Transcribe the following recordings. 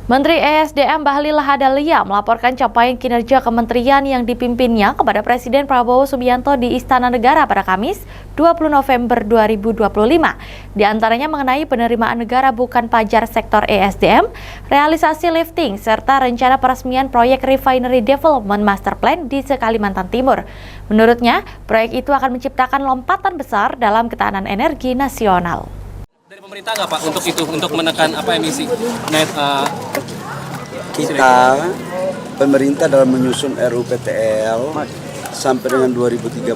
Menteri ESDM Bahlil Lahadalia melaporkan capaian kinerja kementerian yang dipimpinnya kepada Presiden Prabowo Subianto di Istana Negara pada Kamis 20 November 2025. Di antaranya mengenai penerimaan negara bukan pajak sektor ESDM, realisasi lifting, serta rencana peresmian proyek Refinery Development Master Plan di Kalimantan Timur. Menurutnya, proyek itu akan menciptakan lompatan besar dalam ketahanan energi nasional. Dari pemerintah nggak Pak untuk itu, untuk menekan emisi net? Kita pemerintah dalam menyusun RUU PTL sampai dengan 2035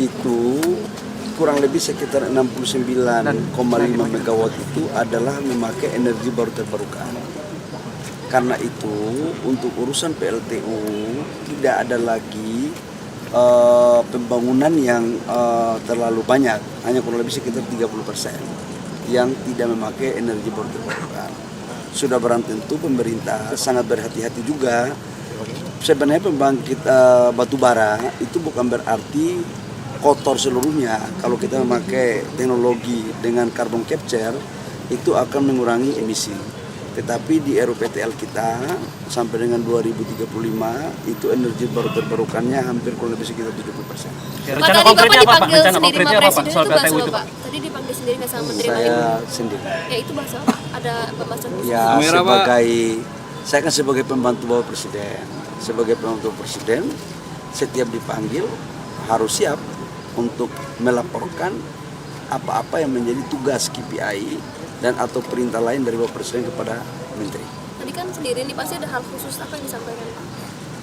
itu kurang lebih sekitar 69,5 megawatt itu adalah memakai energi baru terbarukan. Karena itu untuk urusan PLTU tidak ada lagi pembangunan yang terlalu banyak, hanya kurang lebih sekitar 30% yang tidak memakai energi baru terbarukan. Sudah barang tentu pemerintah sangat berhati-hati juga. Sebenarnya pembangkit batu bara itu bukan berarti kotor seluruhnya. Kalau kita memakai teknologi dengan carbon capture itu akan mengurangi emisi. Tetapi di RUPTL kita sampai dengan 2035 itu energi baru terbarukannya hampir kurang lebih sekitar 70%. Rencana konkretnya apa Pak? Rencana konkretnya apa Pak soal PLTU itu Pak? Tadi dipanggil sendiri nggak sama Menteri Saya sendiri. Ya itu bahasa apa? Ada pembahasan khusus? Ya saya kan sebagai pembantu Bapak Presiden. Sebagai pembantu Presiden setiap dipanggil harus siap untuk melaporkan apa-apa yang menjadi tugas KPI dan atau perintah lain dari Bapak Presiden kepada Menteri. Tadi kan sendiri nih pasti ada hal khusus apa yang disampaikan Pak?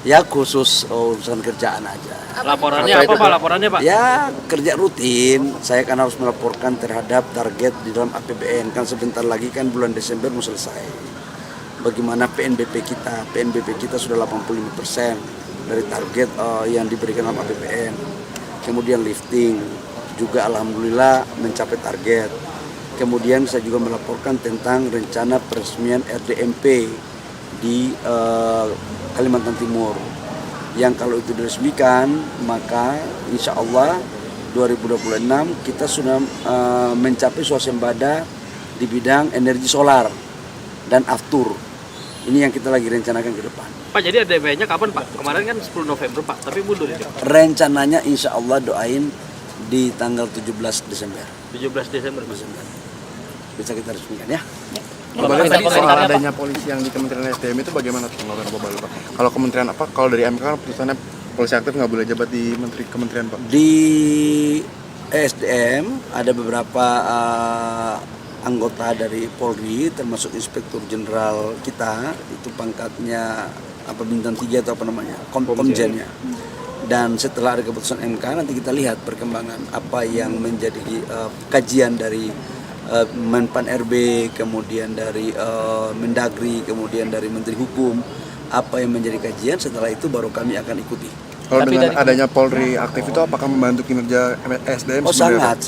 Ya khusus urusan kerjaan aja. Laporannya apa Pak? Laporannya Pak? Ya kerja rutin. Saya kan harus melaporkan terhadap target di dalam APBN. Kan sebentar lagi kan bulan Desember mau selesai. Bagaimana PNBP kita? PNBP kita sudah 85% dari target yang diberikan dalam APBN. Kemudian lifting juga alhamdulillah mencapai target. Kemudian saya juga melaporkan tentang rencana peresmian RDMP di Kalimantan Timur. Yang kalau itu diresmikan, maka insya Allah 2026 kita sudah mencapai swasembada di bidang energi solar dan aftur. Ini yang kita lagi rencanakan ke depan. Pak, jadi RDMP-nya kapan Pak? Kemarin kan 10 November Pak, tapi mundur itu. Rencananya insya Allah doain di tanggal 17 Desember. 17 Desember. Bisa kita resmikan ya. Kembali tadi soal adanya polisi yang di Kementerian SDM itu bagaimana tanggapan Bapak Pak? Kalau kementerian apa? Kalau dari MK kan putusannya polisi aktif nggak boleh jabat di kementerian Pak. Di SDM ada beberapa anggota dari Polri termasuk Inspektur Jenderal kita itu pangkatnya apa bintang 3 atau apa namanya komjennya. Dan setelah ada keputusan MK nanti kita lihat perkembangan apa yang menjadi kajian dari Menpan RB, kemudian dari Mendagri, kemudian dari Menteri Hukum, apa yang menjadi kajian, setelah itu baru kami akan ikuti. Kalau dengan adanya Polri aktif itu apakah membantu kinerja SDM? Oh sangat.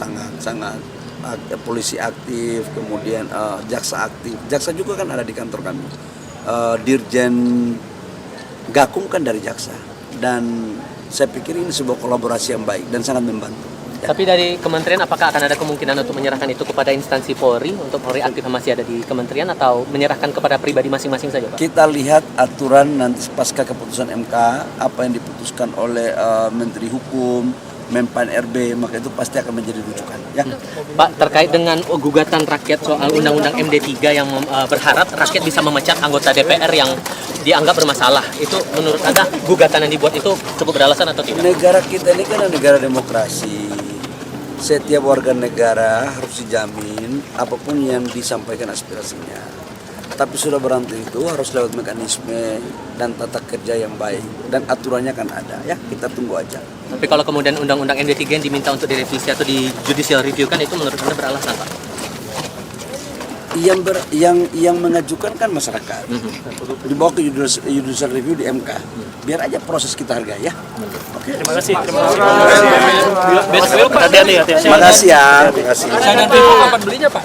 Polisi aktif, kemudian jaksa aktif. Jaksa juga kan ada di kantor kami. Dirjen Gakum kan dari jaksa. Dan saya pikir ini sebuah kolaborasi yang baik dan sangat membantu. Tapi dari kementerian apakah akan ada kemungkinan untuk menyerahkan itu kepada instansi Polri untuk Polri aktif masih ada di kementerian atau menyerahkan kepada pribadi masing-masing saja Pak? Kita lihat aturan nanti pasca keputusan MK apa yang diputuskan oleh Menteri Hukum, Menpan RB, maka itu pasti akan menjadi rujukan ya. Pak, terkait dengan gugatan rakyat soal Undang-Undang MD3 yang berharap rakyat bisa memecat anggota DPR yang dianggap bermasalah, itu menurut Anda gugatan yang dibuat itu cukup beralasan atau tidak? Negara kita ini kan negara demokrasi. Setiap warga negara harus dijamin apapun yang disampaikan aspirasinya. Tapi sudah berarti itu harus lewat mekanisme dan tata kerja yang baik. Dan aturannya kan ada ya, kita tunggu aja. Tapi kalau kemudian Undang-Undang MD3 yang diminta untuk direvisi atau di judicial review kan itu menurut Anda beralasan Pak? Yang mengajukan kan masyarakat. Dibawa ke judicial review di MK. Biar aja proses kita hargai ya. Oke. Terima kasih. Terima kasih ya. Terima kasih. Dan Vivo kapan belinya Pak?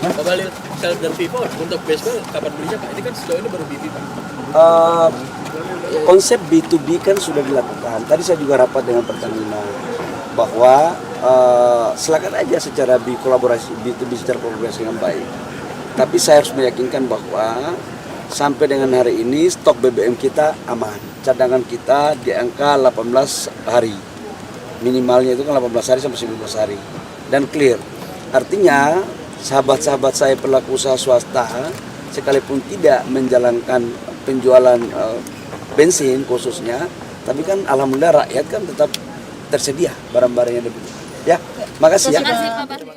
Kembali sel dan Vivo untuk baseball kapan belinya Pak? Ini kan sejauh ini baru BP Pak. Konsep B2B kan sudah dilakukan. Tadi saya juga rapat dengan Pertamina bahwa silakan aja secara kolaborasi B2B secara kolaborasi yang baik. Tapi saya harus meyakinkan bahwa sampai dengan hari ini stok BBM kita aman. Cadangan kita di angka 18 hari. Minimalnya itu kan 18 hari sampai 19 hari. Dan clear. Artinya sahabat-sahabat saya pelaku usaha swasta sekalipun tidak menjalankan penjualan bensin khususnya, tapi kan alhamdulillah rakyat kan tetap tersedia barang-barang yang dibutuhkan. Ya, makasih ya. Terima kasih Pak.